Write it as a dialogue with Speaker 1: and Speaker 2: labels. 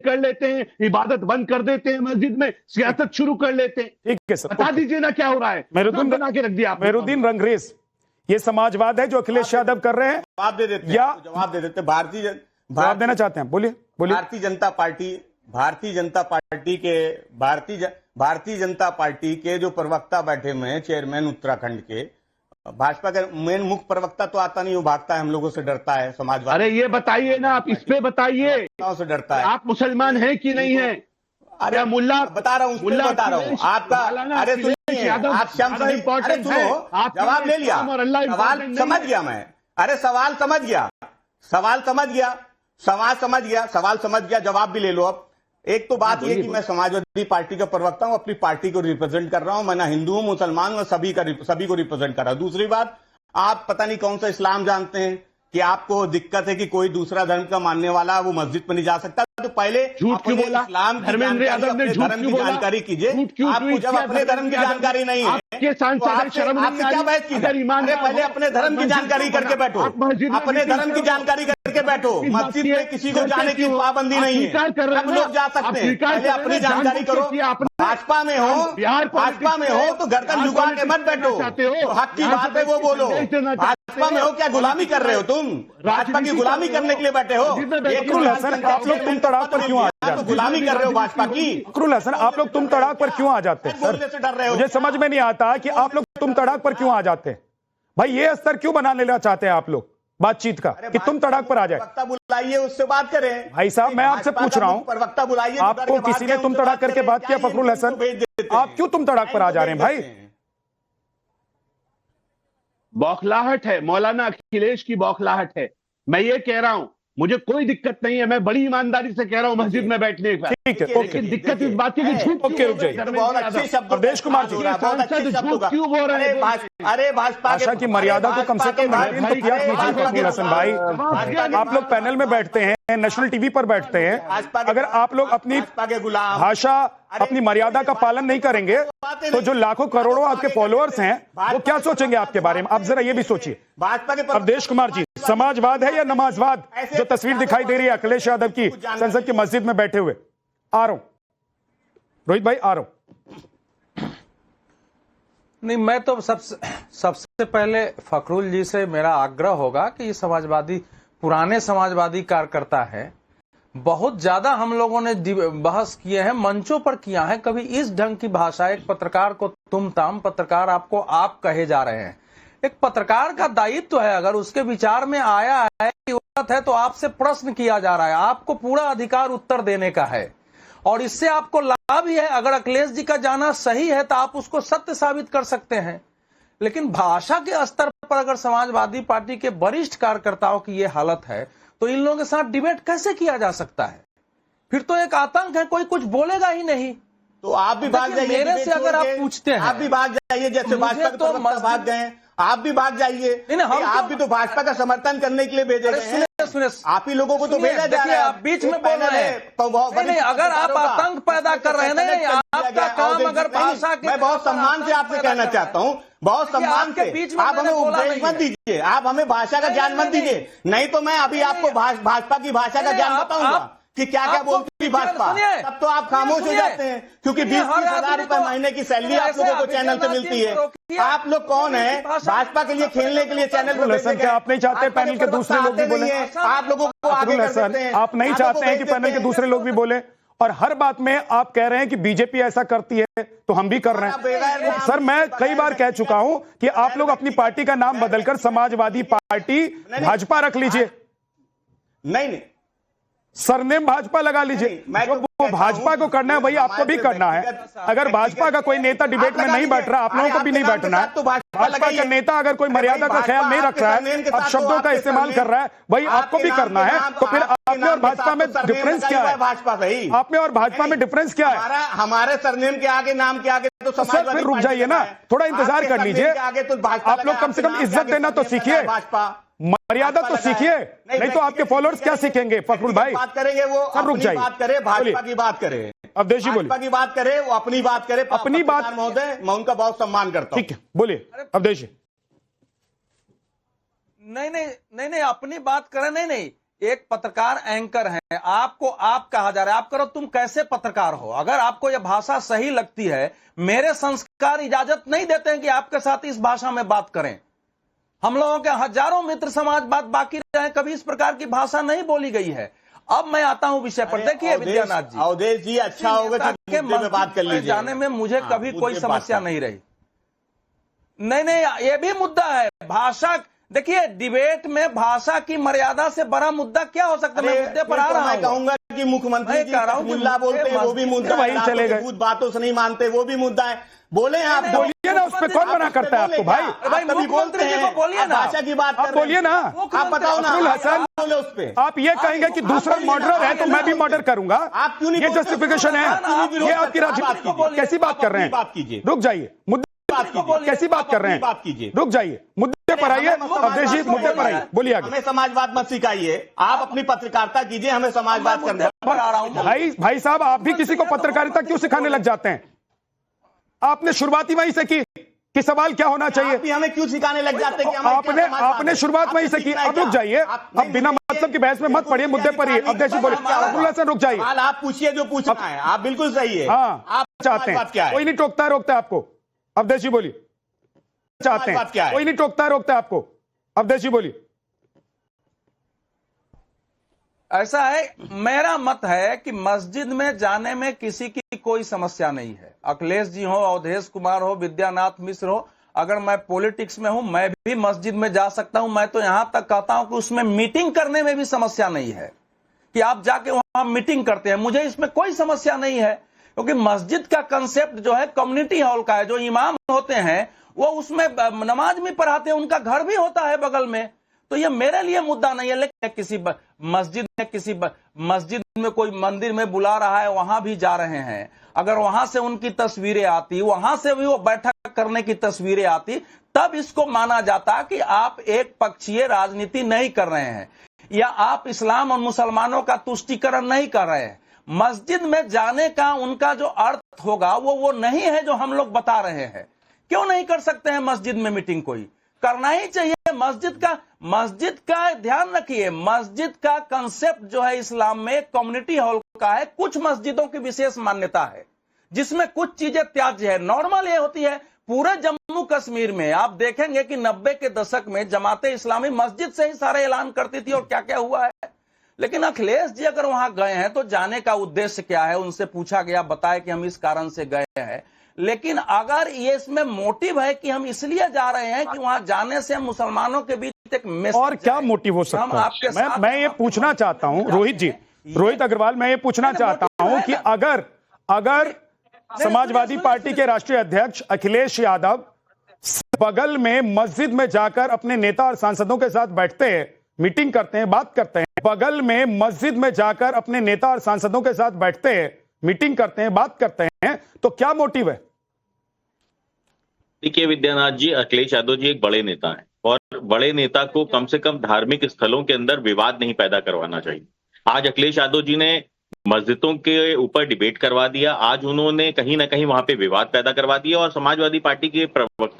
Speaker 1: कर लेते हैं, इबादत बंद कर देते हैं, मस्जिद में सियासत शुरू कर लेते हैं।
Speaker 2: ठीक है सर,
Speaker 1: बता दीजिए ना क्या हो रहा है।
Speaker 2: मेहरुद्दीन
Speaker 1: बना के रख दिया आपने।
Speaker 2: मेहरुद्दीन रंगरेज, ये समाजवाद है जो अखिलेश यादव कर रहे हैं?
Speaker 3: जवाब दे देते
Speaker 2: या
Speaker 3: हैं, जवाब दे देते हैं।
Speaker 2: जवाब देना चाहते हैं, बोलिए बोलिए।
Speaker 3: भारतीय जनता पार्टी के जो प्रवक्ता बैठे हुए हैं, चेयरमैन उत्तराखंड के, भाजपा का मेन मुख्य प्रवक्ता तो आता नहीं, वो भागता है, हम लोगों से डरता है, समाजवाद।
Speaker 1: अरे ये बताइए ना, आप इस पे बताइए,
Speaker 3: से डरता है।
Speaker 1: आप मुसलमान हैं कि नहीं है?
Speaker 3: अरे
Speaker 1: मुल्ला
Speaker 3: बता रहा हूँ, बता रहा हूँ आपका। अरे सुनिए, आप शम्स नहीं, अरे सुनो, जवाब ले लिया, सवाल समझ गया मैं। अरे सवाल समझ गया, सवाल समझ गया, जवाब भी ले लो। अब एक तो बात ये कि मैं समाजवादी पार्टी का प्रवक्ता हूं, अपनी पार्टी को रिप्रेजेंट कर रहा हूं, मैं ना हिंदू हूं, मुसलमान हूं, सभी को रिप्रेजेंट कर रहा हूं। दूसरी बात, आप पता नहीं कौन सा इस्लाम जानते हैं कि आपको दिक्कत है कि कोई दूसरा धर्म का मानने वाला वो मस्जिद में नहीं जा सकता। तो पहले
Speaker 1: झूठ क्यों बोला?
Speaker 3: इस्लाम
Speaker 1: धर्मेंद्र यादव ने झूठ क्यों बोला?
Speaker 3: जानकारी कीजिए। आपको जब अपने धर्म की जानकारी नहीं है,
Speaker 1: आपके सांसद शर्म नहीं आ रही?
Speaker 3: पहले अपने धर्म की जानकारी करके बैठो, अपने धर्म की जानकारी करके बैठो। मस्जिद में किसी को जाने की पाबंदी नहीं है, सब लोग जा सकते हैं। पहले अपनी जानकारी करो। भाजपा में हो तो गर्दन झुका के मत बैठो, तो हक की बात है वो बोलो। भाजपा में हो, क्या गुलामी कर रहे हो तुम? भाजपा की गुलामी करने के लिए बैठे हो।
Speaker 2: आप लोग तुम तड़ाक पर क्यों आ जाते हैं?
Speaker 3: गुलामी कर रहे हो भाजपा की।
Speaker 2: फखरुल हसन, आप लोग तुम तड़ाक पर क्यों आ जाते हैं?
Speaker 3: बोलने से डर रहे हो।
Speaker 2: मुझे समझ में नहीं आता कि आप लोग तुम तड़ाक पर क्यों आ जाते हैं। भाई ये स्तर क्यों बना लेना चाहते हैं आप लोग बातचीत का कि तुम तड़ाक पर आ जाए?
Speaker 3: प्रवक्ता बुलाइए, उससे बात करें।
Speaker 2: भाई साहब, मैं आपसे पूछ रहा हूं,
Speaker 3: प्रवक्ता बुलाइए।
Speaker 2: आपको किसी ने तुम तड़ाक करके बात किया? फखरुल हसन, आप क्यों तुम तड़ाक पर आ जा रहे हैं? भाई
Speaker 1: बौखलाहट है, मौलाना अखिलेश की बौखलाहट है। मैं ये कह रहा हूं, मुझे कोई दिक्कत नहीं है, मैं बड़ी ईमानदारी से कह रहा हूं मस्जिद में बैठने का।
Speaker 2: ठीक है, ओके।
Speaker 1: दिक्कत इस बात की कि झूठ
Speaker 2: ओके, रुक जाइए।
Speaker 3: बहुत अच्छे शब्द,
Speaker 2: अवधेश कुमार जी,
Speaker 1: क्यों बोल रहे हैं?
Speaker 3: अरे भाजपा
Speaker 2: की मर्यादा को कम से कम मेंटेन तो किया कीजिए फखरुल हसन भाई। आप लोग पैनल में बैठते हैं, नेशनल टीवी पर बैठते हैं, अगर आप लोग अपनी भाषा, अपनी मर्यादा का पालन नहीं करेंगे तो जो लाखों करोड़ों आपके फॉलोअर्स हैं वो क्या सोचेंगे आपके बारे में? आप जरा ये भी सोचिए। अवधेश कुमार जी, समाजवाद है या नमाजवाद जो तस्वीर दिखाई दे रही है अखिलेश यादव की संसद की मस्जिद में बैठे हुए? आ रहा हूं रोहित भाई, आ रहा हूं।
Speaker 4: नहीं, मैं तो सबसे पहले फखरुल जी से मेरा आग्रह होगा कि ये समाजवादी, पुराने समाजवादी कार्यकर्ता है, बहुत ज्यादा हम लोगों ने बहस किए हैं, मंचों पर किया है। कभी इस ढंग की भाषा, एक पत्रकार को तुम ताम, पत्रकार आपको आप कहे जा रहे हैं। एक पत्रकार का दायित्व है, अगर उसके विचार में आया है कि गलत है तो आपसे प्रश्न किया जा रहा है, आपको पूरा अधिकार उत्तर देने का है और इससे आपको लाभ ही है। अगर अखिलेश जी का जाना सही है तो आप उसको सत्य साबित कर सकते हैं, लेकिन भाषा के स्तर पर अगर समाजवादी पार्टी के वरिष्ठ कार्यकर्ताओं की ये हालत है तो इन लोगों के साथ डिबेट कैसे किया जा सकता है? फिर तो एक आतंक है, कोई कुछ बोलेगा ही नहीं।
Speaker 3: तो आप भी भाग जाइए,
Speaker 4: मेरे से अगर आप पूछते हैं,
Speaker 3: आप भी भाग जाइए, जैसे भाजपा तो भाग गए, आप भी भाग जाइए। आप भी तो भाजपा का समर्थन करने के लिए भेजे गए हैं। आप ही लोगों को तो भेजा जा रहा है।
Speaker 4: आप बीच में बोल रहे हैं। नहीं, अगर आप आतंक पैदा कर रहे हैं, आपका काम अगर भाषा के,
Speaker 3: मैं बहुत सम्मान से आपसे कहना चाहता हूँ, बहुत सम्मान से, आप हमें उपदेश मत दीजिए, आप हमें भाषा का ज्ञान मत दीजिए, नहीं तो मैं अभी आपको भाजपा की भाषा का ज्ञान बताऊंगा कि क्या क्या बोलती है भाजपा। तब तो आप खामोश हो जाते हैं, क्योंकि 20-30 हजार रुपए महीने की सैलरी आप लोगों को चैनल से मिलती है। आप लोग कौन है भाजपा के लिए खेलने के लिए चैनल पर?
Speaker 2: क्या आप नहीं चाहते पैनल के दूसरे लोग भी बोले?
Speaker 3: आप लोगों को आगे कर देते हैं।
Speaker 2: आप नहीं चाहते हैं कि पैनल के दूसरे लोग भी बोले? और हर बात में आप कह रहे हैं कि बीजेपी ऐसा करती है तो हम भी कर रहे हैं। सर, मैं कई बार कह चुका हूं कि आप लोग अपनी पार्टी का नाम बदलकर समाजवादी पार्टी भाजपा रख लीजिए।
Speaker 3: नहीं,
Speaker 2: सरनेम भाजपा लगा लीजिए। जो वो भाजपा को करना है वही आपको भी करना है। अगर भाजपा का कोई नेता डिबेट में नहीं बैठ रहा, आप लोगों को भी नहीं बैठना है। भाजपा का नेता अगर कोई मर्यादा का ख्याल नहीं रख रहा है, अब शब्दों का इस्तेमाल कर रहा है, वही आपको भी करना है। तो फिर आप में और भाजपा में डिफरेंस क्या है?
Speaker 3: भाजपा सही,
Speaker 2: आप में और भाजपा में डिफरेंस क्या है?
Speaker 3: हमारे सरनेम के आगे, नाम के आगे तो
Speaker 2: सर फिर रुक जाइए ना, थोड़ा इंतजार कर लीजिए। आप लोग कम से कम इज्जत देना तो सीखिए, मर्यादा तो सीखिए, नहीं तो आपके फॉलोअर्स क्या सीखेंगे? फखरुल भाई
Speaker 3: बात करेंगे, वो
Speaker 2: रुक जाइए,
Speaker 3: बात करे, भाजपा की बात करे,
Speaker 2: अवधेश जी बोलिए।
Speaker 3: भाजपा की बात करे, वो अपनी बात करे,
Speaker 2: अपनी बात।
Speaker 3: महोदय, मैं उनका बहुत सम्मान करता हूं।
Speaker 2: ठीक है, बोलिए अवधेश जी।
Speaker 4: नहीं, अपनी बात करें। नहीं, एक पत्रकार एंकर हैं, आपको आप कहा जा रहा है, आप करो, तुम कैसे पत्रकार हो? अगर आपको यह भाषा सही लगती है, मेरे संस्कार इजाजत नहीं देते हैं कि आपके साथ इस भाषा में बात करें। हम लोगों के हजारों मित्र समाज बात बाकी रहे, कभी इस प्रकार की भाषा नहीं बोली गई है। अब मैं आता हूं विषय पर। देखिए विद्यानाथ जी,
Speaker 3: अवधेश जी, अच्छा होगा कि मुद्दे पे बात कर लीजिए।
Speaker 4: जाने में मुझे कभी कोई समस्या नहीं रही। नहीं, ये भी मुद्दा है भाषा। देखिए, डिबेट में भाषा की मर्यादा से बड़ा मुद्दा क्या हो सकता है? मैं मुद्दे पर आ रहा हूं।
Speaker 3: मैं कहूंगा कि मुख्यमंत्री जी मुल्ला बोलते हैं, वो भी मुद्दा है।
Speaker 2: वही चलेगा,
Speaker 3: बातों से नहीं मानते, वो भी मुद्दा है। बोले आप,
Speaker 2: बोलिए ना, उस पर कौन मना करता है आपको? भाई
Speaker 3: कभी बोलते हैं,
Speaker 4: बोलिए ना,
Speaker 3: भाषा की बात
Speaker 2: आप बोलिए ना,
Speaker 3: आप बताओ ना,
Speaker 2: हसन,
Speaker 3: बोले उस पे।
Speaker 2: आप ये कहेंगे कि दूसरा मर्डर है तो मैं भी मर्डर करूंगा,
Speaker 3: आप क्यों नहीं?
Speaker 2: ये जस्टिफिकेशन है? ये आपकी राजनीति कैसी बात कर रहे हैं?
Speaker 3: बात कीजिए,
Speaker 2: रुक जाइए, मुद्दे कैसी बात कर रहे हैं?
Speaker 3: बात कीजिए,
Speaker 2: रुक जाइए, मुद्दे पर आइए। अवधेश जी, मुद्दे पर आइए, बोलिए आगे।
Speaker 3: हमें समाजवाद मत सिखाइए, आप अपनी पत्रकारिता कीजिए, हमें समाजवाद करने
Speaker 4: आ रहा हूं।
Speaker 2: भाई साहब, आप भी किसी को पत्रकारिता क्यों सिखाने लग जाते हैं? आपने शुरुआती वहीं से की कि सवाल क्या होना चाहिए।
Speaker 3: आप भी हमें क्यों सिखाने लग जाते हैं कि
Speaker 2: आपने शुरुआत वहीं से की। अब रुक जाइए, अब बिना मतलब की बहस में मत पड़िए, मुद्दे पर ही। अवधेश जी बोलिए। अब्दुल्ला सर रुक जाइए,
Speaker 3: आप पूछिए जो पूछना है, आप बिल्कुल सही है।
Speaker 2: हाँ,
Speaker 3: आप
Speaker 2: चाहते हैं, कोई नहीं टोकता रोकता आपको। अवधेश जी बोलिए, चाहते हैं, कोई नहीं टोकता रोकता आपको। अवधेश जी बोलिए।
Speaker 4: ऐसा है, मेरा मत है कि मस्जिद में जाने में किसी की कोई समस्या नहीं है। अखिलेश जी हो, अवधेश कुमार हो, विद्यानाथ मिश्र हो, अगर मैं पॉलिटिक्स में हूं, मैं भी मस्जिद में जा सकता हूं। मैं तो यहां तक कहता हूं कि उसमें मीटिंग करने में भी समस्या नहीं है कि आप जाके वहां मीटिंग करते हैं, मुझे इसमें कोई समस्या नहीं है। क्योंकि मस्जिद का कंसेप्ट जो है कम्युनिटी हॉल का है। जो इमाम होते हैं वो उसमें नमाज भी पढ़ाते हैं, उनका घर भी होता है बगल में। तो ये मेरे लिए मुद्दा नहीं है। लेकिन किसी मस्जिद में कोई मंदिर में बुला रहा है, वहां भी जा रहे हैं, अगर वहां से उनकी तस्वीरें आती, वहां से भी वो बैठक करने की तस्वीरें आती, तब इसको माना जाता कि आप एक पक्षीय राजनीति नहीं कर रहे हैं या आप इस्लाम और मुसलमानों का तुष्टीकरण नहीं कर रहे हैं। मस्जिद में जाने का उनका जो अर्थ होगा वो नहीं है जो हम लोग बता रहे हैं। क्यों नहीं कर सकते हैं मस्जिद में मीटिंग? कोई करना ही चाहिए। मस्जिद का ध्यान रखिए, मस्जिद का कंसेप्ट जो है इस्लाम में कम्युनिटी हॉल का है। कुछ मस्जिदों की विशेष मान्यता है जिसमें कुछ चीजें त्याज्य है। नॉर्मल ये होती है, पूरे जम्मू कश्मीर में आप देखेंगे कि 90 के दशक में जमाते इस्लामी मस्जिद से ही सारे ऐलान करती थी और क्या क्या हुआ है। लेकिन अखिलेश जी अगर वहां गए हैं तो जाने का उद्देश्य क्या है, उनसे पूछा गया, बताया कि हम इस कारण से गए हैं। लेकिन अगर ये इसमें मोटिव है कि हम इसलिए जा रहे हैं कि वहां जाने से मुसलमानों के बीच एक मैसेज,
Speaker 2: और क्या मोटिव हो सकता है? मैं ये पूछना चाहता हूं, रोहित जी, रोहित अग्रवाल, मैं ये पूछना चाहता हूं कि अगर समाजवादी पार्टी के राष्ट्रीय अध्यक्ष अखिलेश यादव बगल में मस्जिद में जाकर अपने नेता और सांसदों के साथ बैठते हैं, मीटिंग करते हैं, बात करते हैं, बगल में मस्जिद में जाकर अपने नेता और सांसदों के साथ बैठते हैं, मीटिंग करते हैं, बात करते हैं, तो क्या मोटिव है?
Speaker 5: देखिए विद्यानाथ जी, अखिलेश यादव जी एक बड़े नेता हैं और बड़े नेता को कम से कम धार्मिक स्थलों के अंदर विवाद नहीं पैदा करवाना चाहिए। आज अखिलेश यादव जी ने मस्जिदों के ऊपर डिबेट करवा दिया, आज उन्होंने कहीं ना कहीं वहां पे विवाद पैदा करवा दिया और समाजवादी पार्टी के प्रवक्ता